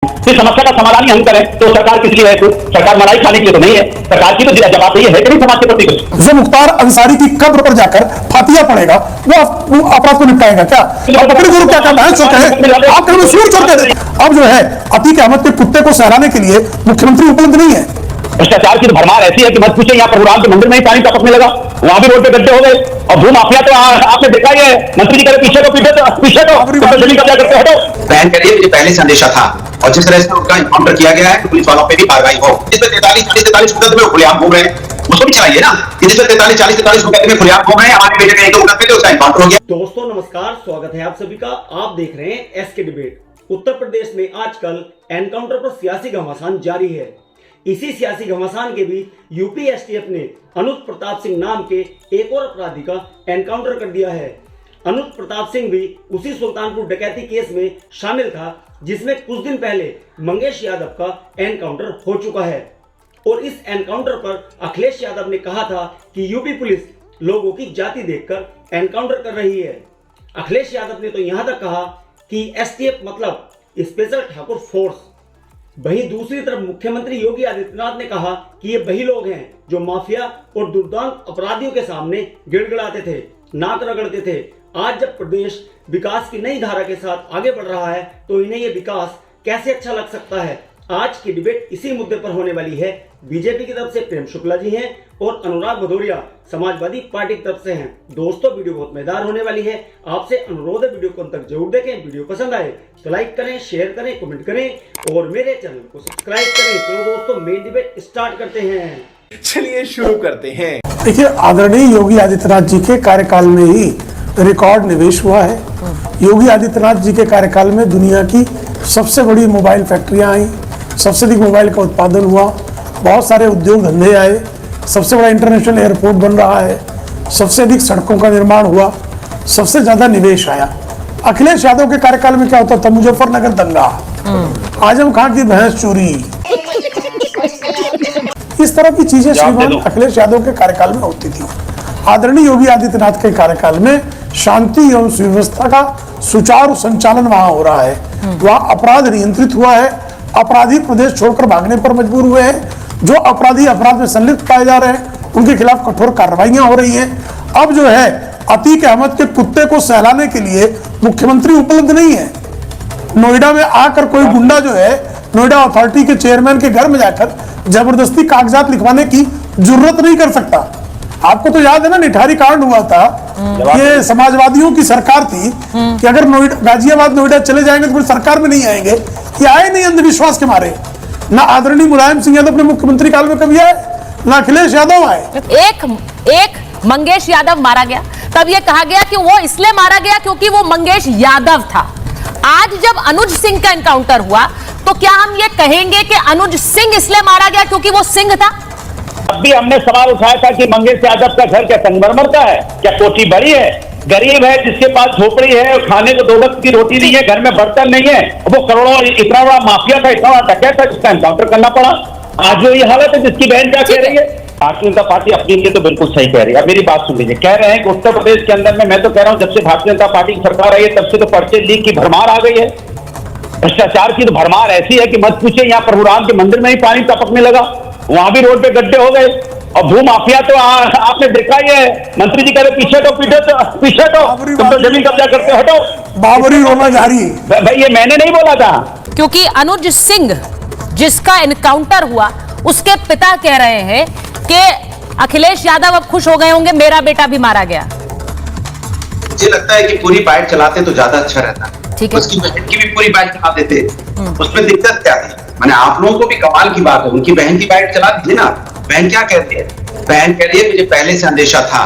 इस समस्या का समाधान ही हम करें तो सरकार किस लिए है? सरकार मलाई खाने के लिए तो नहीं है। सरकार की तो जवाबदेही है कि नहीं समाज के प्रति कुछ। जो मुख्तार अंसारी की कब्र पर जाकर फातिया पड़ेगा वो अपराध को निपटाएगा क्या? बकरी गुरु क्या कहता है? चोर कहे आप कहीं सूर चोर कहते। अब जो है अतीक अहमद के कुत्ते को सहलाने के लिए मुख्यमंत्री उपलब्ध नहीं है। भ्रष्टाचार की भरमार ऐसी है कि मत पूछे। यहाँ प्रभुराम के मंदिर में ही पानी टपकने लगा, वहां भी रोड पे गड्ढे हो गए। और भू माफिया तो आपने देखा ही है, मंत्री जी करे पीछे को जमीन कब्जा करते हटो। बहन के लिए मुझे पहले संदेशा था और जिस तरह से उनका इनकाउंटर किया गया है पुलिस वालों पे भी कार्रवाई हो। जिसमें 43 मुकदमे में खुलेआम घूम रहे हैं, उसको भी चलाइए ना। जिसमें 43 मुकदमे में खुलेआम घूम रहे हैं, हमारे बेटे का एक मुकदमे थे उसका इनकाउंटर हो गया। दोस्तों नमस्कार, स्वागत है आप सभी का। आप देख रहे हैं एसके डिबेट। उत्तर प्रदेश में आजकल एनकाउंटर पर सियासी घमासान जारी है। इसी सियासी घमासान के बीच यूपी एसटीएफ ने अनुज प्रताप सिंह नाम के एक और अपराधी का एनकाउंटर कर दिया है। अनुज प्रताप सिंह भी उसी सुल्तानपुर डकैती केस में शामिल था जिसमें कुछ दिन पहले मंगेश यादव का एनकाउंटर हो चुका है। और इस एनकाउंटर पर अखिलेश यादव ने कहा था कि यूपी पुलिस लोगों की जाति देखकर एनकाउंटर कर रही है। अखिलेश यादव ने तो यहां तक कहा कि एसटीएफ मतलब स्पेशल ठाकुर फोर्स। वहीं दूसरी तरफ मुख्यमंत्री योगी आदित्यनाथ ने कहा कि ये वही लोग हैं जो माफिया और दुर्दांत अपराधियों के सामने गिड़गिड़ाते थे, नाक रगड़ते थे। आज जब प्रदेश विकास की नई धारा के साथ आगे बढ़ रहा है तो इन्हें ये विकास कैसे अच्छा लग सकता है। आज की डिबेट इसी मुद्दे पर होने वाली है। बीजेपी की तरफ से प्रेम शुक्ला जी हैं और अनुराग भदौरिया समाजवादी पार्टी की तरफ से हैं। दोस्तों वीडियो बहुत मजेदार होने वाली है। आपसे अनुरोध है वीडियो को अंत तक जरूर देखें। वीडियो पसंद आए तो लाइक करें, शेयर करें, कमेंट करें और मेरे चैनल को सब्सक्राइब करें। तो दोस्तों मेन डिबेट स्टार्ट करते हैं। चलिए शुरू करते हैं। देखिए, आदरणीय योगी आदित्यनाथ जी के कार्यकाल में ही रिकॉर्ड निवेश हुआ है। योगी आदित्यनाथ जी के कार्यकाल में दुनिया की सबसे बड़ी मोबाइल फैक्ट्रियां आई, सबसे अधिक मोबाइल का उत्पादन हुआ, बहुत सारे उद्योग धंधे आए, सबसे बड़ा इंटरनेशनल एयरपोर्ट बन रहा है, सबसे अधिक सड़कों का निर्माण हुआ, सबसे ज्यादा निवेश आया। अखिलेश यादव के कार्यकाल में क्या होता था? मुजफ्फरनगर दंगा, आजम खान की भैंस चोरी, इस तरह की चीजें श्रीमान अखिलेश यादव के कार्यकाल में होती थी। आदरणीय योगी आदित्यनाथ के कार्यकाल में शांति एवं सुव्यवस्था का सुचारू संचालन वहां हो रहा है। वहां अपराध नियंत्रित हुआ है। अपराधी प्रदेश छोड़कर भागने पर मजबूर हुए हैं। जो अपराधी अपराध में संलिप्त पाए जा रहे हैं उनके खिलाफ कठोर कार्रवाइयां हो रही हैं। अब जो है अतीक अहमद के कुत्ते को सहलाने के लिए मुख्यमंत्री उपलब्ध नहीं है। नोएडा में आकर कोई गुंडा जो है नोएडा अथॉरिटी के चेयरमैन के घर में जाकर जबरदस्ती कागजात लिखवाने की जरूरत नहीं कर सकता। आपको तो याद है ना, निठारी कांड हुआ था। ये समाजवादियों की सरकार थी कि अगर नोएडा गाजियाबाद नोएडा चले जाएंगे तो फिर सरकार में नहीं आएंगे। ये आए नहीं अंधविश्वास के मारे। ना आदरणीय मुलायम सिंह यादव अपने मुख्यमंत्री काल में कभी आए, ना अखिलेश यादव आए। एक मंगेश यादव मारा गया, तब ये कहा गया कि वो इसलिए मारा गया क्योंकि वो मंगेश यादव था। आज जब अनुज सिंह का एनकाउंटर हुआ तो क्या हम ये कहेंगे कि अनुज सिंह इसलिए मारा गया क्योंकि वो सिंह था? अब भी हमने सवाल उठाया था कि मंगेश यादव का घर क्या संगमरमर का है, क्या कोठी बड़ी है, गरीब है, जिसके पास झोपड़ी है, खाने को 2 वक्त की रोटी नहीं है, घर में बर्तन नहीं है, वो करोड़ों इतना बड़ा माफिया था, इतना बड़ा डकैत था, जिसका एनकाउंटर करना पड़ा। आज जो ये हालत है, जिसकी बहन क्या कह रही है, भारतीय जनता पार्टी अपने लिए तो बिल्कुल सही कह रही है। अब मेरी बात सुन लीजिए, कह रहे हैं कि उत्तर प्रदेश के अंदर में, मैं तो कह रहा हूं जब से भारतीय जनता पार्टी की सरकार आई है तब से तो पर्चे लीक की भरमार आ गई है। भ्रष्टाचार की तो भरमार ऐसी है कि मत पूछे। यहाँ प्रभुराम के मंदिर में ही पानी टपकने लगा, वहां भी रोड पे गड्ढे हो गए। और भू माफिया तो आपने देखा ही है, मंत्री जी करे पीछे तो जमीन कब्जा करते हटो। बाबरी रोना जारी। भाई ये मैंने नहीं बोला था। क्योंकि अनुज सिंह जिसका एनकाउंटर हुआ उसके पिता कह रहे हैं कि अखिलेश यादव अब खुश हो गए होंगे, मेरा बेटा भी मारा गया। मुझे लगता है कि पूरी बाइट चलाते तो ज्यादा अच्छा रहता। ठीक है, उसकी बहन की भी पूरी बाइट चला देते, उसमें दिक्कत क्या थी? मैंने आप लोगों को भी कमाल की बात है, उनकी बहन की बाइट चला दीजिए ना। बहन क्या कहती है? बहन कह रही है मुझे पहले से अंदेशा था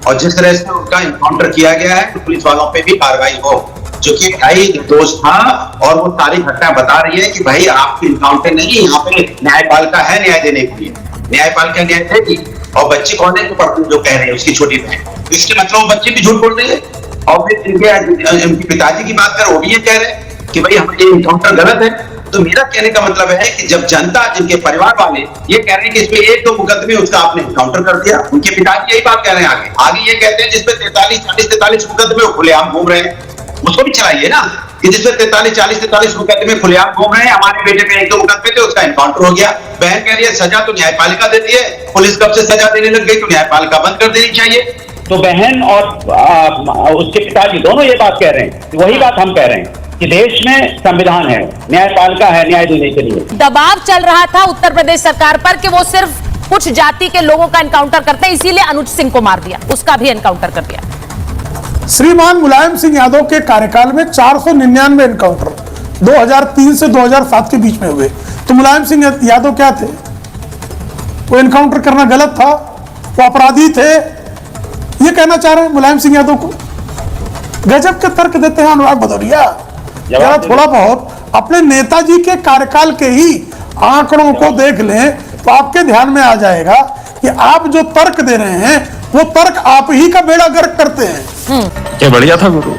और जिस तरह से उनका इनकाउंटर किया गया है तो पुलिस वालों पे भी कार्रवाई हो, जो कि भाई निर्दोष था। और वो सारी घटना बता रही है कि भाई आपकी इनकाउंटर नहीं, यहाँ पे न्यायपालिका है न्याय देने के लिए, न्यायपालिका न्याय देगी। और बच्ची कौन है जो कह रही है? उसकी छोटी बहन। इसके मतलब बच्ची भी झूठ बोल रही है। और फिर इनके पिताजी की बात कर, वो भी ये कह रहे हैं कि भाई हमारे इनकाउंटर गलत है। तो मेरा कहने का मतलब है कि जब जनता, जिनके परिवार वाले ये कह रहे हैं कि इसमें 1-2 मुकदमे उसका आपने इनकाउंटर कर दिया, उनके पिताजी यही बात कह रहे हैं। आगे ये कहते हैं जिसमें 43 मुकदमे खुलेआम घूम रहे हैं, उसको भी चलाइए ना। कि जिसमें 43-40 मुकदमे खुलेआम घूम रहे हैं, हमारे बेटे में 1-2 मुकदमे थे, उसका एनकाउंटर हो गया। बहन कह रही है सजा तो न्यायपालिका देती है, पुलिस कब से सजा देने लग गई, तो न्यायपालिका बंद कर देनी चाहिए। तो बहन और उसके पिताजी दोनों ये बात कह रहे हैं, वही बात हम कह रहे हैं कि देश में संविधान है, न्यायपालिका है न्याय देने के लिए। दबाव चल रहा था उत्तर प्रदेश सरकार पर कि वो सिर्फ कुछ जाति के लोगों का एनकाउंटर करते हैं, इसीलिए अनुज सिंह को मार दिया, उसका भी एनकाउंटर कर दिया। श्रीमान मुलायम सिंह यादव के कार्यकाल में 499 एनकाउंटर 2003 से 2007 के बीच में हुए। तो मुलायम सिंह यादव क्या थे? वो एनकाउंटर करना गलत था, वो अपराधी थे, ये कहना चाह रहे हैं मुलायम सिंह यादव को? गजब के तर्क देते हैं अनुराग भदौरिया। जरा थोड़ा बहुत अपने नेताजी के कार्यकाल के ही आंकड़ों को देख लें तो आपके ध्यान में आ जाएगा कि आप जो तर्क दे रहे हैं वो तर्क आप ही का बेड़ा गर्क करते हैं। क्या बढ़िया था गुरु।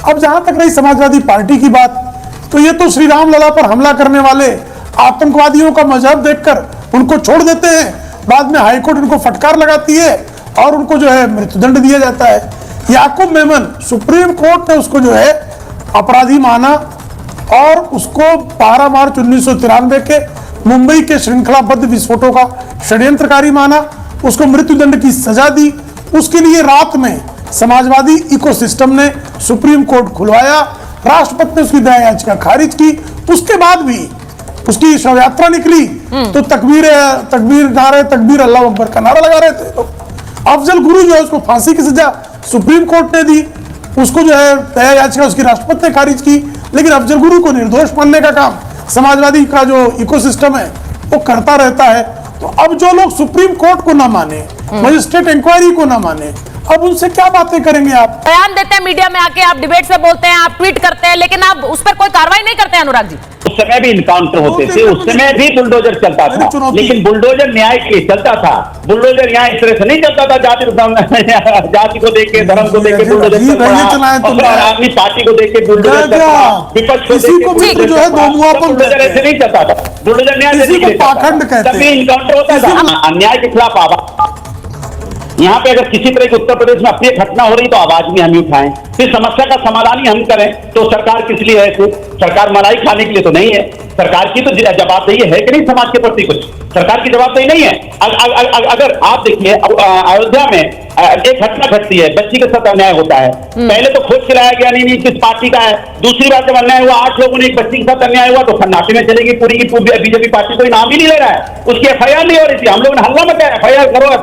अब जहां तक रही समाजवादी पार्टी की बात, तो ये तो श्री राम लला पर हमला करने वाले आतंकवादियों का मजहब देखकर उनको छोड़ देते हैं, बाद में हाईकोर्ट उनको फटकार लगाती है और उनको जो है मृत्युदंड दिया जाता है। याकूब मेमन, सुप्रीम कोर्ट ने उसको जो है अपराधी माना और उसको 12 मार्च 1993 के मुंबई के श्रृंखलाबद्ध विस्फोटों का षड्यंत्रकारी माना, उसको मृत्युदंड की सजा दी। उसके लिए रात में समाजवादी इकोसिस्टम ने सुप्रीम कोर्ट खुलवाया, राष्ट्रपति ने उसकी दया याचिका खारिज की। उसके बाद भी उसकी शव यात्रा निकली तो तकबीर नारे तकबीर अल्लाह अकबर का नारा लगा रहे थे। तो अफजल गुरु जो है उसको फांसी की सजा सुप्रीम कोर्ट ने दी, उसको जो है दया याचिका उसकी राष्ट्रपति ने खारिज की, लेकिन अफजल गुरु को निर्दोष मानने का काम समाजवादी का जो इकोसिस्टम है वो करता रहता है। तो अब जो लोग सुप्रीम कोर्ट को ना माने, मजिस्ट्रेट इंक्वायरी को ना माने, अब उनसे क्या बातें करेंगे आप? बयान देते हैं मीडिया में आके, आप डिबेट्स में बोलते हैं, आप ट्वीट करते हैं, लेकिन आप उस पर कोई कार्रवाई नहीं करते हैं अनुराग जी। उस समय भी इनकाउंटर होते थे, उस समय भी बुलडोजर चलता था, लेकिन बुलडोजर न्याय के लिए चलता था। बुलडोजर यहाँ इस तरह से नहीं चलता था, जाति को देख के, धर्म को देख के बुलडोजर चल पड़ा, आदमी पार्टी को देख के बुलडोजर चल पड़ा, विपक्ष को देख के जो है बुलडोजर ऐसे नहीं चलता था। बुलडोजर न्याय से नहीं चलता था, तभी इनकाउंटर होता था अन्याय के खिलाफ आवाज। यहाँ पे अगर किसी तरह की उत्तर प्रदेश में अप्रिय घटना हो रही तो आवाज भी हम ही उठाएं, फिर समस्या का समाधान ही हम करें। तो सरकार किस लिए है? सरकार मलाई खाने के लिए तो नहीं है। सरकार की तो जवाबदेही है कि नहीं समाज के प्रति? कुछ सरकार की जवाबदेही नहीं है। अगर आप देखिए अयोध्या में एक घटना घटती है, बच्ची के साथ अन्याय होता है, पहले तो खोज के लाया गया नहीं किस पार्टी का है। दूसरी बार जब अन्याय हुआ, 8 लोगों ने एक बच्ची के साथ अन्याय हुआ तो सन्नाटे में चलेगी पूरी की पूरी बीजेपी पार्टी कोई नाम ही नहीं ले रहा है, उसकी FIR नहीं हो रही थी। हम लोगों ने हल्ला मचाया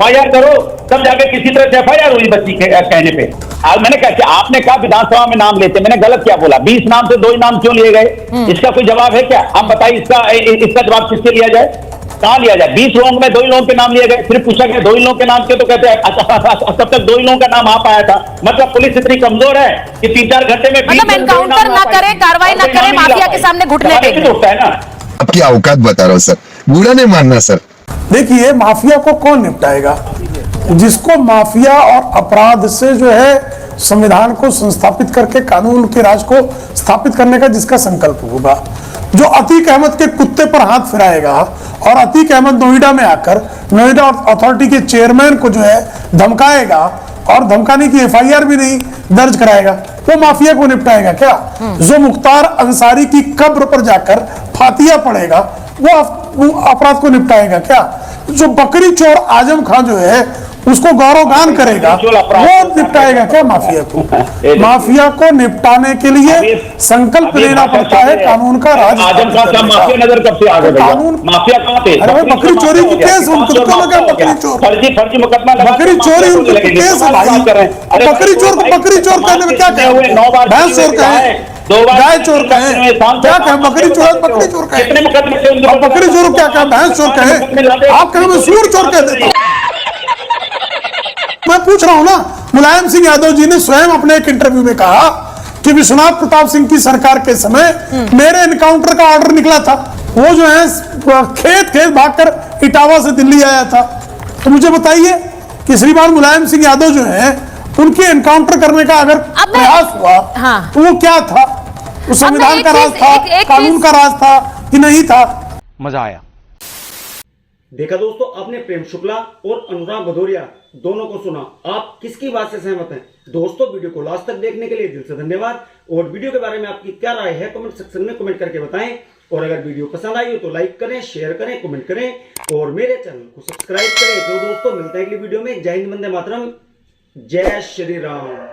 FIR करो, तब जाके किसी तरह से FIR हुई बच्ची के कहने पे। आज मैंने कहा आपने कहा विधानसभा में नाम लेते, मैंने गलत क्या बोला? 20 नाम से 2 ही नाम क्यों लिए गए? इसका कोई जवाब है क्या? आप बताइए, इसका जवाब किससे लिया जाए? कहां लिया जाए? 20 लोगों में 2 ही लोगों के नाम लिए गए, फिर पूछा गया 2 ही लोगों के नाम के, तो कहते हैं तब तक 2 ही लोगों का नाम आ पाया था। मतलब पुलिस इतनी कमजोर है कि 3-4 घंटे में मतलब एनकाउंटर ना करे, कार्रवाई ना करे, माफिया के सामने घुटने टेके होता है ना। आपकी औकात बता रहा हूं सर, बुरा नहीं मानना सर। देखिए माफिया को कौन निपटाएगा? जिसको माफिया और अपराध से जो है संविधान को संस्थापित करके कानून के राज को स्थापित करने का जिसका संकल्प होगा, जो अतीक अहमद के कुत्ते पर हाथ फिराएगा और अतीक अहमद नोएडा में आकर नोएडा अथॉरिटी के चेयरमैन को जो है धमकाएगा और धमकाने की FIR भी नहीं दर्ज कराएगा, वो माफिया को निपटाएगा क्या? जो मुख्तार अंसारी की कब्र पर जाकर फातिया पड़ेगा वो अपराध को निपटाएगा क्या? जो बकरी चोर आजम खान जो है उसको गौरवगान करेगा वो निपटाएगा क्या माफिया को? माफिया को निपटाने के लिए संकल्प लेना पड़ता है कानून का राज। आजम खान का माफिया नजर कब से आ गया? कानून माफिया कहां थे? अरे बकरी चोरी की केस उनको लगा, बकरी चोर फर्जी मुकदमा लगा, बकरी चोरी उनको केस है भाई। बकरी चोर को बकरी चोर कहने में क्या कहे? भैंस चोर कहे, गाय चोर कहे, क्या कहे? बकरी चोर बकरी चोर कहे, बकरी चोर क्या कहे? भैंस चोर कहे, आप कहे मैं सूर चोर कह देता हूं। मैं पूछ रहा हूं ना, मुलायम सिंह यादव जी ने स्वयं अपने एक इंटरव्यू में कहा कि विश्वनाथ प्रताप सिंह की सरकार के समय मेरे एनकाउंटर का ऑर्डर निकला था, वो जो है खेत भागकर इटावा से दिल्ली आया था। तो मुझे बताइए कि श्रीमान मुलायम सिंह यादव जो है उनके एनकाउंटर करने का अगर प्रयास हुआ तो वो क्या था? वो संविधान का राज था, कानून का राज था कि नहीं था? मजा आया। देखा दोस्तों, आपने प्रेम शुक्ला और अनुराग भदौरिया दोनों को सुना। आप किसकी बात से सहमत हैं? दोस्तों, वीडियो को लास्ट तक देखने के लिए दिल से धन्यवाद। और वीडियो के बारे में आपकी क्या राय है कमेंट सेक्शन में कमेंट करके बताएं। और अगर वीडियो पसंद आई हो तो लाइक करें, शेयर करें, कमेंट करें और मेरे चैनल को सब्सक्राइब करें। तो दोस्तों, मिलते हैं अगली वीडियो में। जय हिंद, वंदे मातरम, जय श्री राम।